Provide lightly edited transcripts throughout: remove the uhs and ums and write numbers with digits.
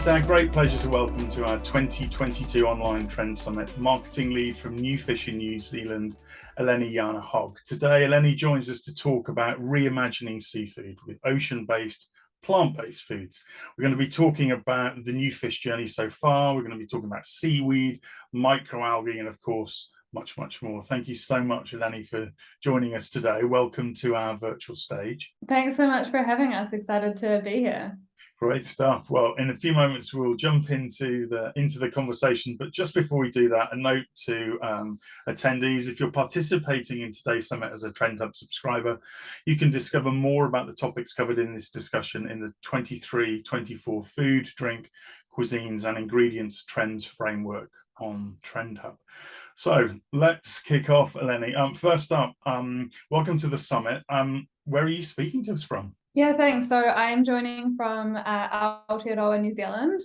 It's our great pleasure to welcome to our 2022 Online Trend Summit, marketing lead from NewFish in New Zealand, Eleni Yianna Hogg. Today, Eleni joins us to talk about reimagining seafood with ocean-based, plant-based foods. We're going to be talking about the NewFish journey so far. We're going to be talking about seaweed, microalgae, and of course, much, much more. Thank you so much, Eleni, for joining us today. Welcome to our virtual stage. Thanks so much for having us. Excited to be here. Great stuff. Well, in a few moments, we'll jump into the conversation. But just before we do that, a note to attendees: if you're participating in today's summit as a Trend Hub subscriber, you can discover more about the topics covered in this discussion in the 23-24 Food, Drink, Cuisines and Ingredients Trends framework on Trend Hub. So let's kick off, Eleni. First up, welcome to the summit. Where are you speaking to us from? Yeah, thanks. So I'm joining from Aotearoa, New Zealand,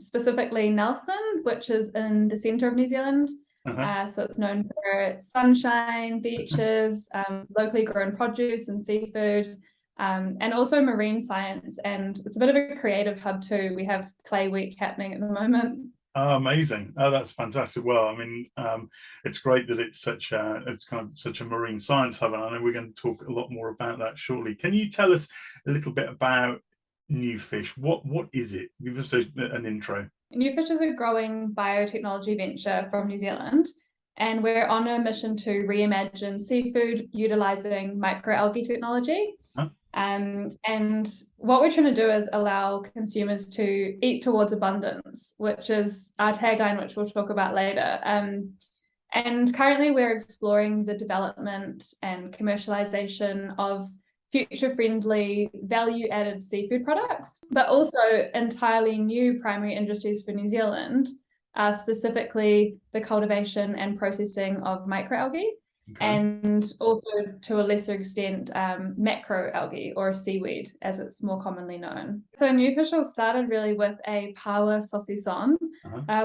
specifically Nelson, which is in the centre of New Zealand. So it's known for sunshine, beaches, locally grown produce and seafood, and also marine science. And it's a bit of a creative hub too. We have Clay Week happening at the moment. Oh, amazing. Oh, that's fantastic. Well, I mean, it's great that it's kind of such a marine science hub, and I know we're going to talk a lot more about that shortly. Can you tell us a little bit about NewFish? What is it? Give us an intro. NewFish is a growing biotechnology venture from New Zealand, and we're on a mission to reimagine seafood utilizing microalgae technology. And what we're trying to do is allow consumers to eat towards abundance, which is our tagline, which we'll talk about later. And currently we're exploring the development and commercialization of future-friendly, value-added seafood products, but also entirely new primary industries for New Zealand, specifically the cultivation and processing of microalgae. Okay. And also, to a lesser extent, macroalgae or seaweed, as it's more commonly known. So NewFish started really with a paua saucisson,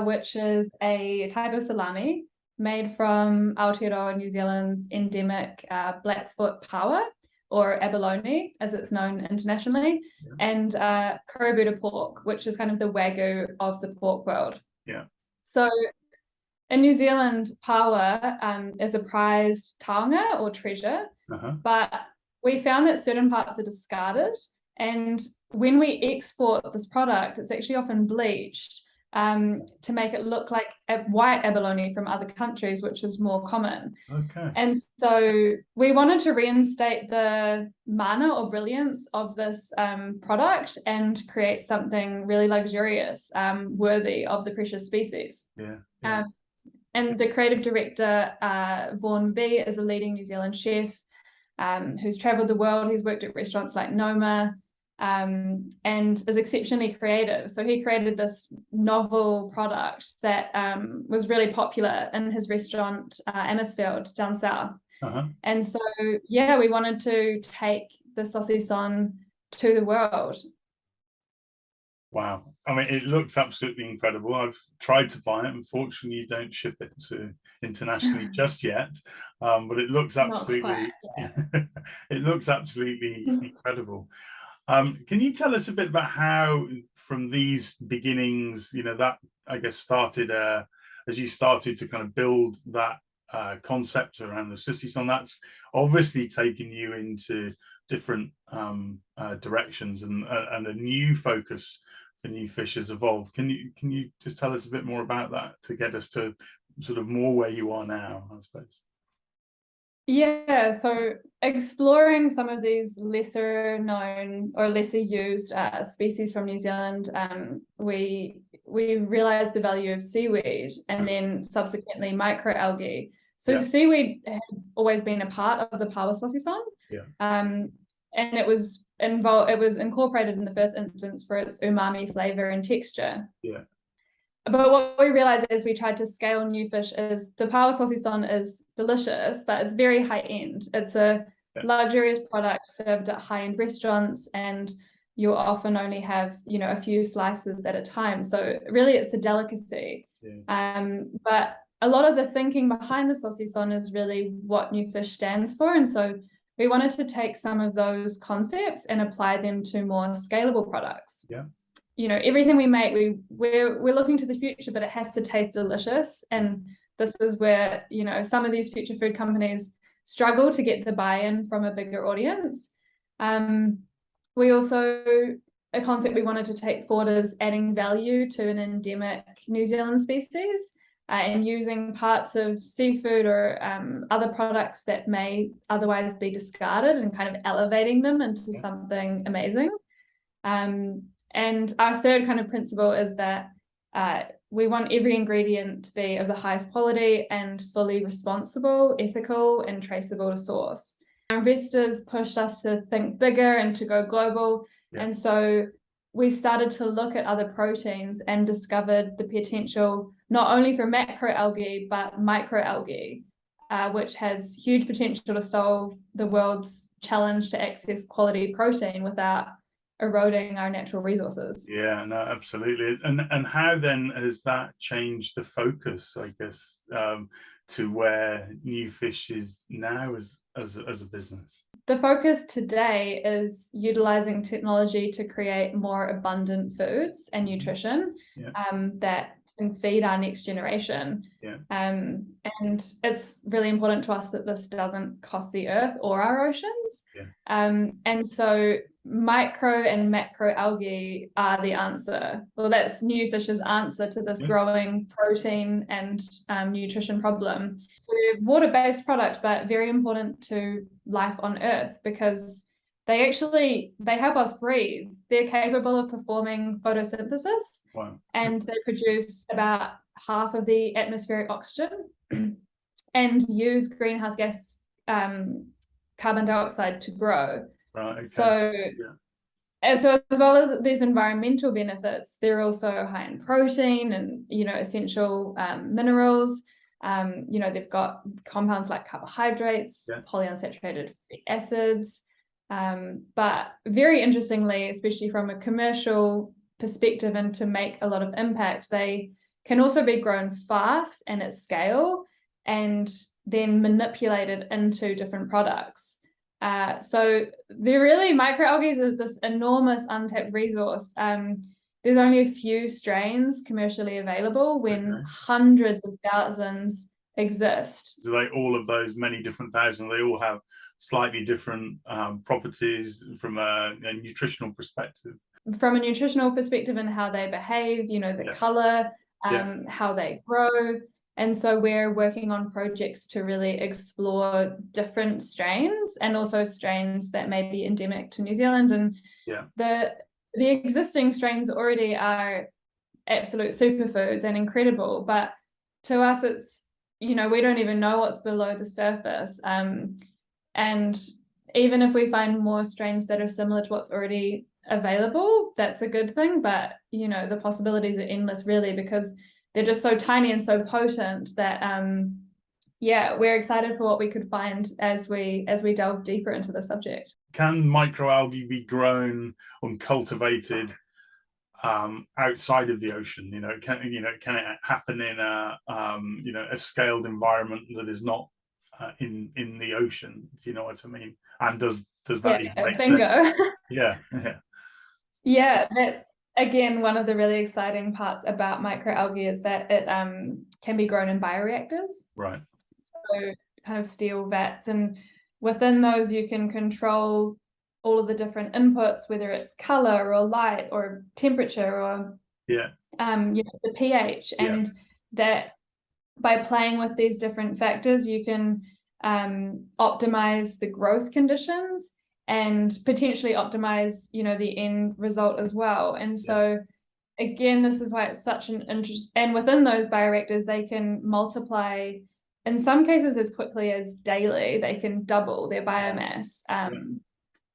which is a type of salami made from Aotearoa, New Zealand's endemic Blackfoot paua, or abalone, as it's known internationally, and Korobuta pork, which is kind of the wagyu of the pork world. Yeah. So in New Zealand, paua is a prized taonga or treasure, but we found that certain parts are discarded. And when we export this product, it's actually often bleached to make it look like a white abalone from other countries, which is more common. Okay. And so we wanted to reinstate the mana or brilliance of this product and create something really luxurious, worthy of the precious species. Yeah. And the creative director, Vaughan B, is a leading New Zealand chef who's travelled the world. He's worked at restaurants like Noma and is exceptionally creative. So he created this novel product that was really popular in his restaurant, Amersfield, down south. And so, yeah, we wanted to take the saucisson to the world. Wow. I mean, it looks absolutely incredible. I've tried to buy it. Unfortunately, you don't ship it to internationally just yet. But it looks absolutely, it looks absolutely incredible. Can you tell us a bit about how, from these beginnings, that I guess started as you started to kind of build that concept around the saucisson, that's obviously taken you into different directions and a new focus for NewFish has evolved. Can you just tell us a bit more about that to get us to sort of more where you are now, I suppose? Yeah, so exploring some of these lesser known or lesser used species from New Zealand, we realized the value of seaweed and then subsequently microalgae. So seaweed had always been a part of the paua saucisson. And it was incorporated in the first instance for its umami flavor and texture. But what we realized as we tried to scale NewFish is the paua saucisson is delicious, but it's very high end. It's a luxurious product served at high-end restaurants, and you'll often only have, a few slices at a time. So really it's a delicacy. But a lot of the thinking behind the saucisson is really what NewFish stands for. And so we wanted to take some of those concepts and apply them to more scalable products. everything we make, we're looking to the future, but it has to taste delicious. And this is where, some of these future food companies struggle to get the buy-in from a bigger audience. We also, a concept we wanted to take forward is adding value to an endemic New Zealand species, and using parts of seafood or other products that may otherwise be discarded and kind of elevating them into something amazing. And our third kind of principle is that we want every ingredient to be of the highest quality and fully responsible, ethical, and traceable to source. Our investors pushed us to think bigger and to go global. Yeah. And so we started to look at other proteins and discovered the potential not only for macroalgae, but microalgae, which has huge potential to solve the world's challenge to access quality protein without eroding our natural resources. Yeah, no, absolutely. And how then has that changed the focus, I guess, to where NewFish is now as a business? The focus today is utilizing technology to create more abundant foods and nutrition that can feed our next generation. Yeah. And it's really important to us that this doesn't cost the earth or our oceans. Yeah. And so micro and macro algae are the answer. Well, that's NewFish's answer to this growing protein and nutrition problem. So they're water-based product, but very important to life on Earth because they help us breathe. They're capable of performing photosynthesis. Wow. And they produce about half of the atmospheric oxygen and use greenhouse gas carbon dioxide to grow. Right, okay. So as well as these environmental benefits, they're also high in protein and essential minerals. They've got compounds like carbohydrates, polyunsaturated fatty acids. But very interestingly, especially from a commercial perspective and to make a lot of impact, they can also be grown fast and at scale and then manipulated into different products. So they're really microalgae is this enormous untapped resource. There's only a few strains commercially available when hundreds of thousands exist. So like all of those many different thousands, they all have slightly different properties from a nutritional perspective. From a nutritional perspective and how they behave, the color, how they grow. And so we're working on projects to really explore different strains and also strains that may be endemic to New Zealand. And the existing strains already are absolute superfoods and incredible, but to us it's, we don't even know what's below the surface. And even if we find more strains that are similar to what's already available, that's a good thing. But, the possibilities are endless really, because they're just so tiny and so potent that, we're excited for what we could find as we delve deeper into the subject. Can microalgae be grown and cultivated outside of the ocean? Can it happen in a scaled environment that is not in the ocean, if you know what I mean? And does that even make sense? Yeah, that's again one of the really exciting parts about microalgae is that it can be grown in bioreactors. Right. So kind of steel vats, and within those you can control all of the different inputs, whether it's color or light or temperature or the pH, and that by playing with these different factors you can optimize the growth conditions and potentially optimize the end result as well. And so again, this is why it's such an interest, and within those bioreactors they can multiply in some cases as quickly as daily. They can double their biomass. And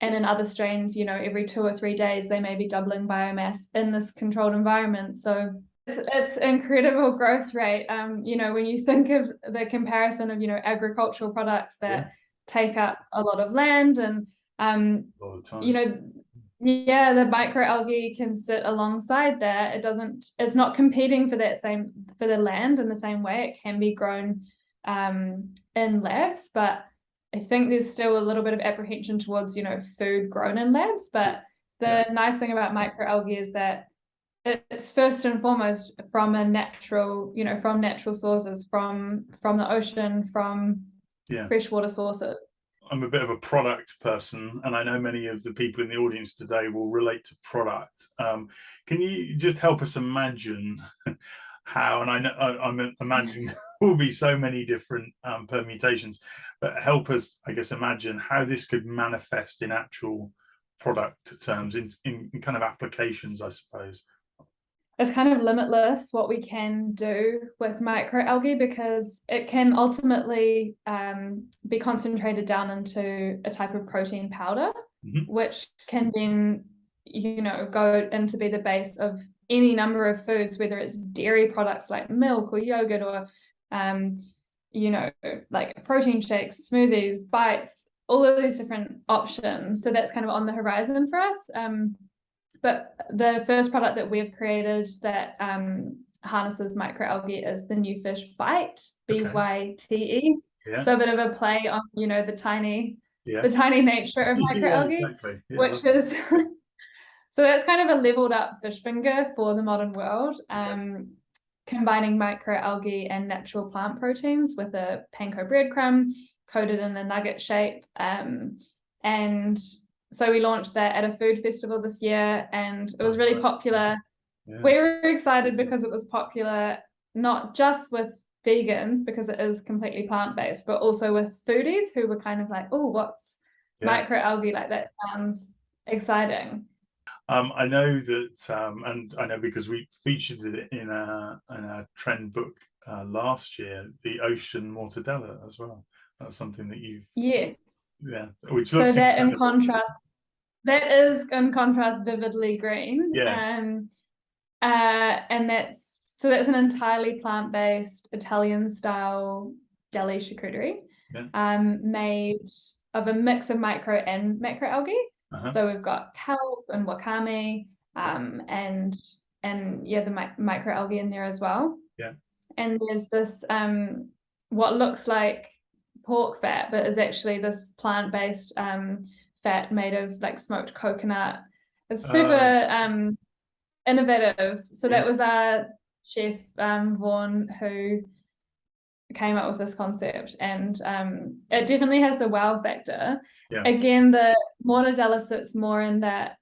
in other strains, every 2 or 3 days they may be doubling biomass in this controlled environment. So it's incredible growth rate. When you think of the comparison of agricultural products that take up a lot of land, and all the time. The microalgae can sit alongside that. It's not competing for the land in the same way. It can be grown in labs, but I think there's still a little bit of apprehension towards food grown in labs. But the nice thing about microalgae is that it's first and foremost from a natural, from natural sources, from the ocean, from freshwater sources. I'm a bit of a product person, and I know many of the people in the audience today will relate to product. Can you just help us imagine how, and I know I'm imagining there will be so many different permutations, but help us, I guess, imagine how this could manifest in actual product terms, in kind of applications, I suppose. It's kind of limitless what we can do with microalgae, because it can ultimately be concentrated down into a type of protein powder, which can then, go in to be the base of any number of foods, whether it's dairy products like milk or yogurt, or, like protein shakes, smoothies, bites, all of these different options. So that's kind of on the horizon for us. But the first product that we've created that harnesses microalgae is the NewFish Bite, BYTE. So a bit of a play on, the tiny nature of microalgae, which is so that's kind of a leveled up fish finger for the modern world, combining microalgae and natural plant proteins with a panko breadcrumb coated in a nugget shape, and so we launched that at a food festival this year, and it was really popular. We were excited because it was popular, not just with vegans, because it is completely plant-based, but also with foodies who were kind of like, oh, what's microalgae? Like, that sounds exciting. I know that, and I know because we featured it in a trend book last year, the ocean mortadella as well. That's something that you've... which looks so that incredible. In contrast, that is in contrast vividly green. And that's an entirely plant-based Italian style deli charcuterie, made of a mix of micro and macroalgae. So we've got kelp and wakame, and the microalgae in there as well. And there's this what looks like pork fat, but is actually this plant-based fat made of like smoked coconut. It's super innovative. So that was our chef Vaughan who came up with this concept, and it definitely has the wow factor. Again, the mortadella sits more in that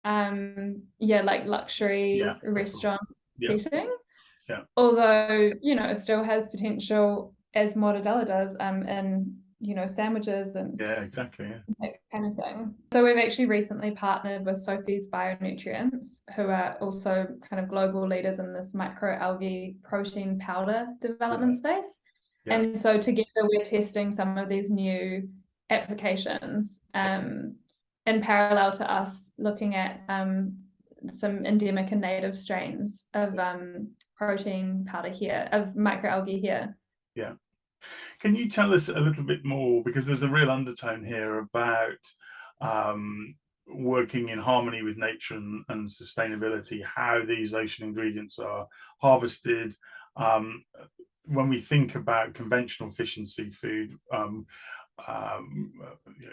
like luxury restaurant setting, although it still has potential, as mortadella does, in sandwiches and that kind of thing. So we've actually recently partnered with Sophie's Bionutrients, who are also kind of global leaders in this microalgae protein powder development space. And so together we're testing some of these new applications in parallel to us looking at some endemic and native strains of protein powder here, of microalgae here. Can you tell us a little bit more, because there's a real undertone here about working in harmony with nature and sustainability, how these ocean ingredients are harvested. When we think about conventional fish and seafood,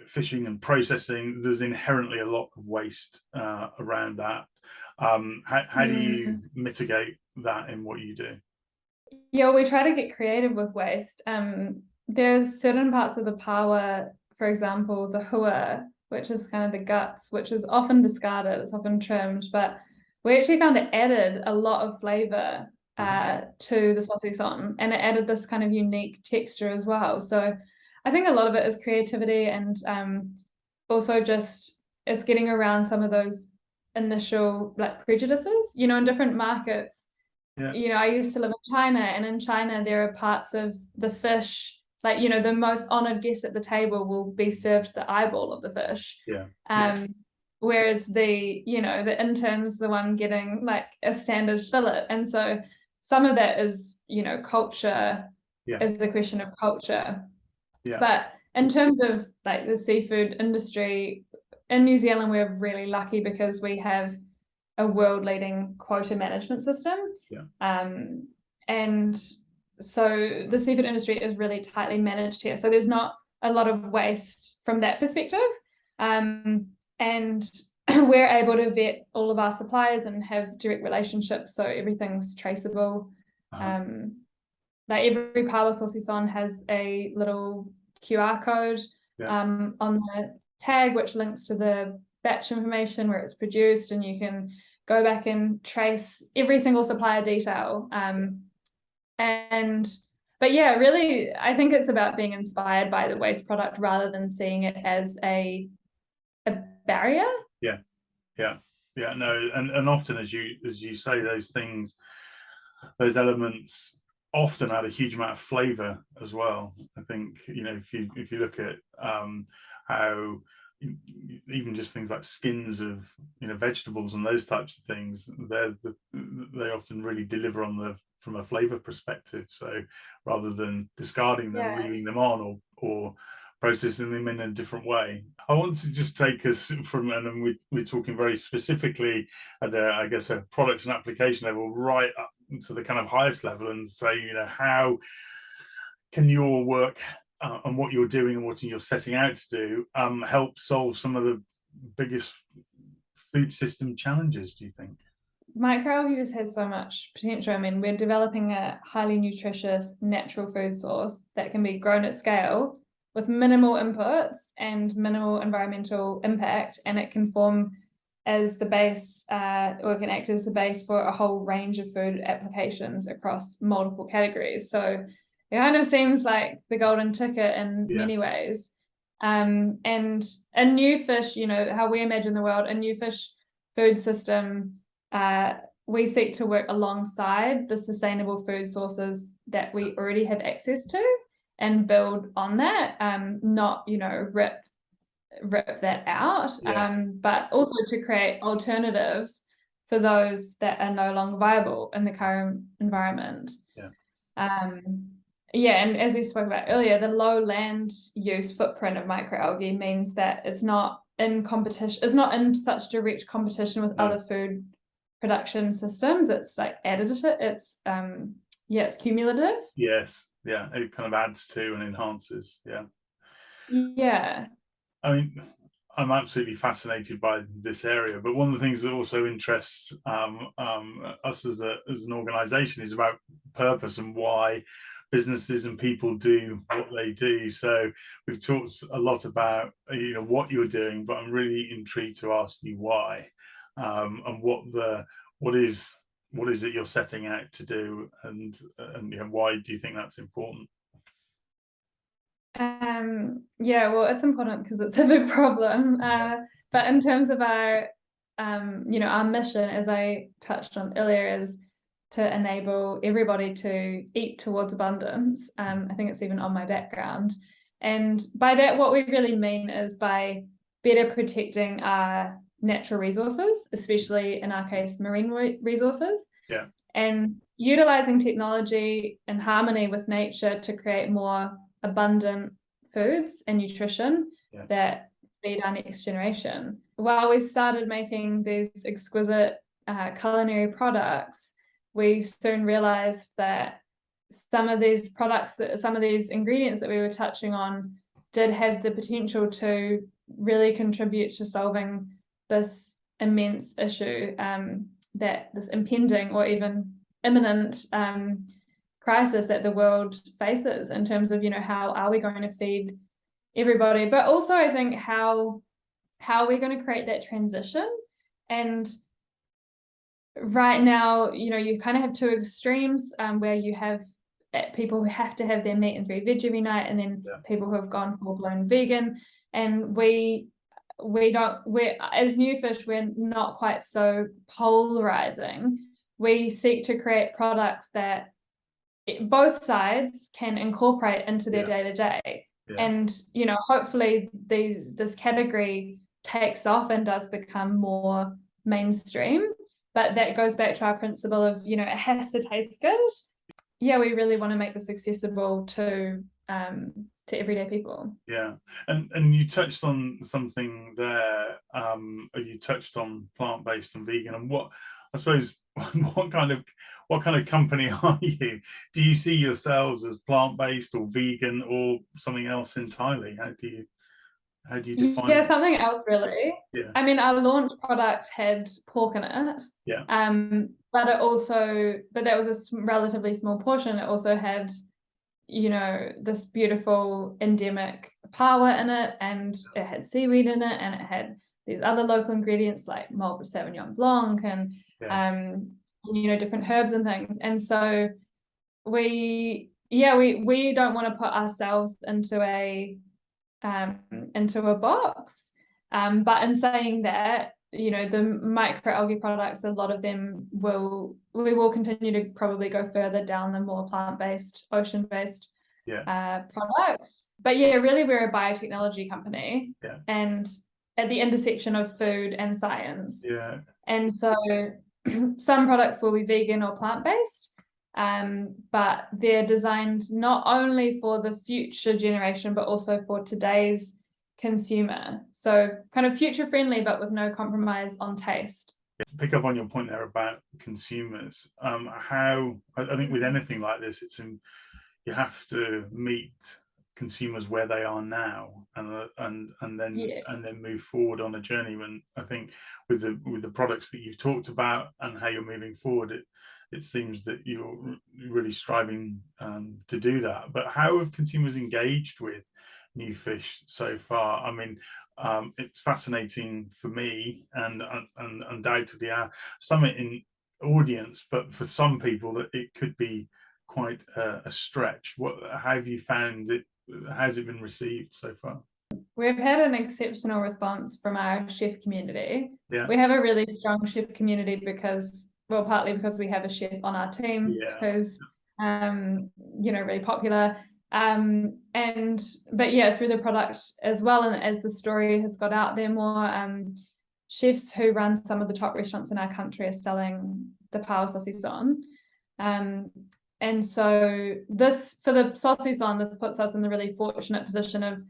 fishing and processing, there's inherently a lot of waste around that. How do you mitigate that in what you do? We try to get creative with waste. There's certain parts of the paua, for example, the hua, which is kind of the guts, which is often discarded, it's often trimmed, but we actually found it added a lot of flavor to the saucisson, and it added this kind of unique texture as well. So I think a lot of it is creativity, and also just it's getting around some of those initial like prejudices, in different markets. I used to live in China, and in China there are parts of the fish, like, the most honored guest at the table will be served the eyeball of the fish. Whereas the intern's the one getting like a standard fillet. And so some of that is, culture, is the question of culture. But in terms of like the seafood industry in New Zealand, we're really lucky because we have a world-leading quota management system. And so the seafood industry is really tightly managed here. So there's not a lot of waste from that perspective. And we're able to vet all of our suppliers and have direct relationships, so everything's traceable. Like every power saucisson has a little QR code on the tag, which links to the batch information where it's produced, and you can go back and trace every single supplier detail. But yeah, really, I think it's about being inspired by the waste product rather than seeing it as a barrier. No, and often, as you say, those things, those elements often add a huge amount of flavor as well. I think, you know, if you look at how even just things like skins of, you know, vegetables and those types of things, they often really deliver on from a flavor perspective. So rather than discarding them, leaving them on, or processing them in a different way. I want to just take us from, and we're talking very specifically at I guess a product and application level, right up to the kind of highest level, and say, you know, how can your work and what you're doing and what you're setting out to do help solve some of the biggest food system challenges, do you think? Microalgae just has so much potential. I mean, we're developing a highly nutritious natural food source that can be grown at scale with minimal inputs and minimal environmental impact, and it can form as the base, or it can act as the base for a whole range of food applications across multiple categories. So it kind of seems like the golden ticket in many ways. And a NewFish, you know, how we imagine the world, a NewFish food system, we seek to work alongside the sustainable food sources that we already have access to and build on that, not, you know, rip that out, but also to create alternatives for those that are no longer viable in the current environment. And as we spoke about earlier, the low land use footprint of microalgae means that it's not in competition, it's not in such direct competition with other food production systems. It's like additive, it's it's cumulative. It kind of adds to and enhances. I mean, I'm absolutely fascinated by this area, but one of the things that also interests us as an organization is about purpose and why businesses and people do what they do. So we've talked a lot about, you know, what you're doing, but I'm really intrigued to ask you why, and what is it you're setting out to do, and you know, why do you think that's important? Well, it's important because it's a big problem. But in terms of our, you know, our mission, as I touched on earlier, is to enable everybody to eat towards abundance. I think it's even on my background. And by that, what we really mean is by better protecting our natural resources, especially in our case, marine resources. And utilizing technology in harmony with nature to create more abundant foods and nutrition that feed our next generation. While we started making these exquisite culinary products, we soon realized that some of these ingredients that we were touching on did have the potential to really contribute to solving this immense issue, that this impending or even imminent crisis that the world faces in terms of, you know, how are we going to feed everybody, but also I think how we're going to create that transition. And right now, you know, you kind of have two extremes, where you have people who have to have their meat and 3 veg every night, and then people who have gone full-blown vegan. And we're as NewFish, we're not quite so polarizing. We seek to create products that both sides can incorporate into their day-to-day. And, you know, hopefully this category takes off and does become more mainstream. But that goes back to our principle of, you know, it has to taste good. We really want to make this accessible to everyday people. And you touched on something there. You touched on plant-based and vegan, and what I suppose what kind of company are you? Do you see yourselves as plant-based or vegan or something else entirely? How do you? How do you define Yeah, it? something else really. Yeah. I mean, our launch product had pork in it. Yeah. But that was a relatively small portion. It also had, this beautiful endemic pawa in it, and it had seaweed in it, and it had these other local ingredients like mulled Sauvignon Blanc and different herbs and things. And so we don't want to put ourselves into a box. But in saying that, the microalgae products, a lot of them we will continue to probably go further down the more plant-based, ocean-based products. But yeah, really we're a biotechnology company and at the intersection of food and science. Yeah. And so some products will be vegan or plant-based, but they're designed not only for the future generation, but also for today's consumer. So kind of future friendly, but with no compromise on taste. To pick up on your point there about consumers, how I think with anything like this, you have to meet consumers where they are now, and then move forward on a journey. When I think with the products that you've talked about and how you're moving forward, it seems that you're really striving to do that. But how have consumers engaged with NewFish so far? I mean, it's fascinating for me and undoubtedly some in audience, but for some people that it could be quite a stretch. How have you found it? How's it been received so far? We've had an exceptional response from our chef community. Yeah. We have a really strong chef community partly because we have a chef on our team who's really popular. But yeah, through the product as well, and as the story has got out there more, chefs who run some of the top restaurants in our country are selling the power saucisson. And so for the saucisson, this puts us in the really fortunate position of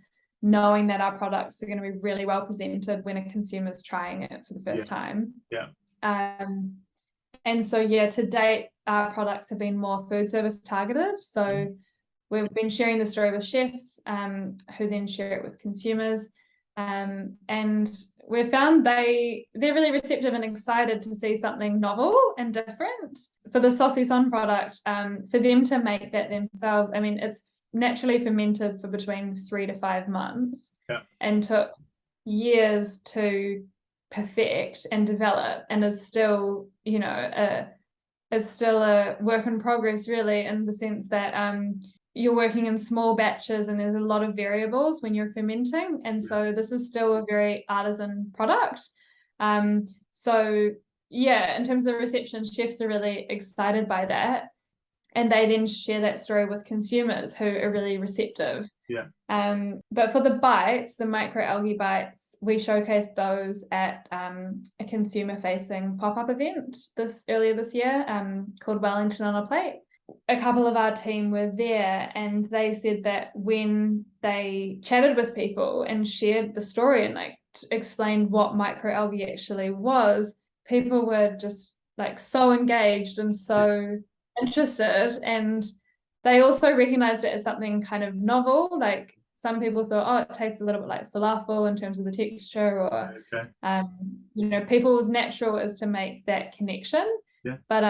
knowing that our products are going to be really well presented when a consumer's trying it for the first time. Yeah. And so to date, our products have been more food service targeted. So we've been sharing the story with chefs, who then share it with consumers. And we've found they're really receptive and excited to see something novel and different. For the saucisson product, for them to make that themselves, I mean, it's naturally fermented for between 3 to 5 months and took years to perfect and develop, and is still, it's still a work in progress, really, in the sense that you're working in small batches and there's a lot of variables when you're fermenting. And so this is still a very artisan product. So yeah, in terms of the reception, chefs are really excited by that. And they then share that story with consumers who are really receptive. Yeah. But for the bites, the microalgae bites, we showcased those at a consumer-facing pop-up event earlier this year, called Wellington on a Plate. A couple of our team were there, and they said that when they chatted with people and shared the story and explained what microalgae actually was, people were just so engaged and so interested, and they also recognized it as something kind of novel. Some people thought, oh, it tastes a little bit like falafel in terms of the texture, or people's natural is to make that connection. But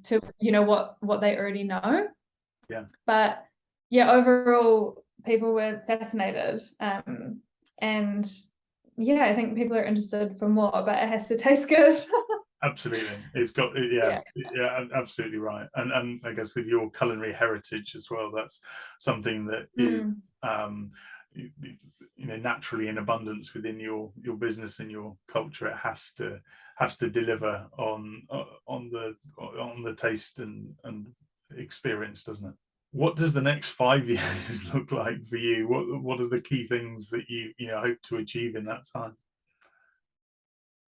to what they already know. But overall people were fascinated, and I think people are interested for more, but it has to taste good. Absolutely, it's got absolutely right. And I guess with your culinary heritage as well, that's something that is naturally in abundance within your business and your culture. It has to deliver on the taste and experience, doesn't it? What does the next 5 years look like for you? What are the key things that you hope to achieve in that time?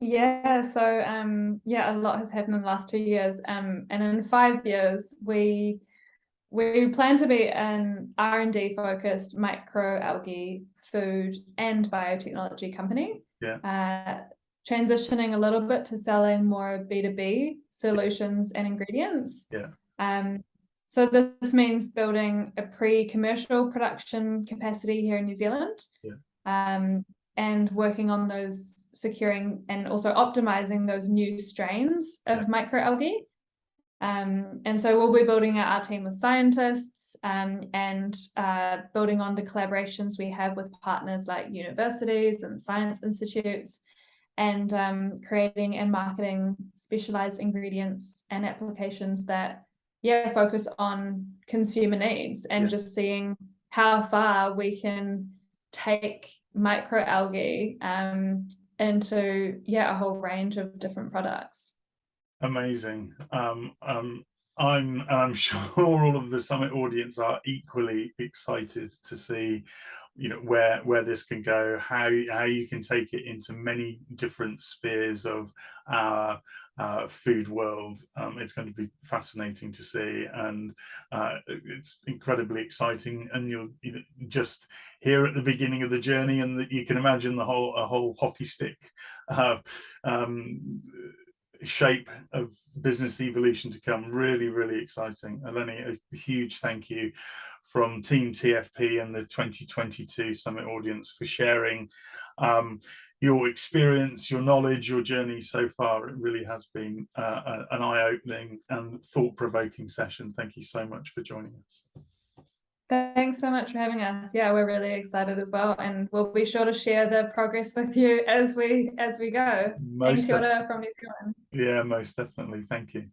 So a lot has happened in the last 2 years, and in 5 years we plan to be an R&D focused microalgae food and biotechnology company. Transitioning a little bit to selling more B2B solutions and ingredients. So this means building a pre-commercial production capacity here in New Zealand. and working on those, securing and also optimizing those new strains of microalgae. And so we'll be building out our team with scientists, and building on the collaborations we have with partners like universities and science institutes, and creating and marketing specialized ingredients and applications that focus on consumer needs, and just seeing how far we can take microalgae into a whole range of different products. Amazing. I'm sure all of the summit audience are equally excited to see, you know, where this can go, how you can take it into many different spheres of our food world. It's going to be fascinating to see, and it's incredibly exciting. And you're just here at the beginning of the journey, and that you can imagine a whole hockey stick shape of business evolution to come. Really, really exciting. Eleni, a huge thank you from Team TFP and the 2022 Summit audience for sharing your experience, your knowledge, your journey so far. It really has been an eye-opening and thought-provoking session. Thank you so much for joining us. Thanks so much for having us. Yeah, we're really excited as well, and we'll be sure to share the progress with you as we go. Thank you from New Zealand. Yeah, most definitely. Thank you.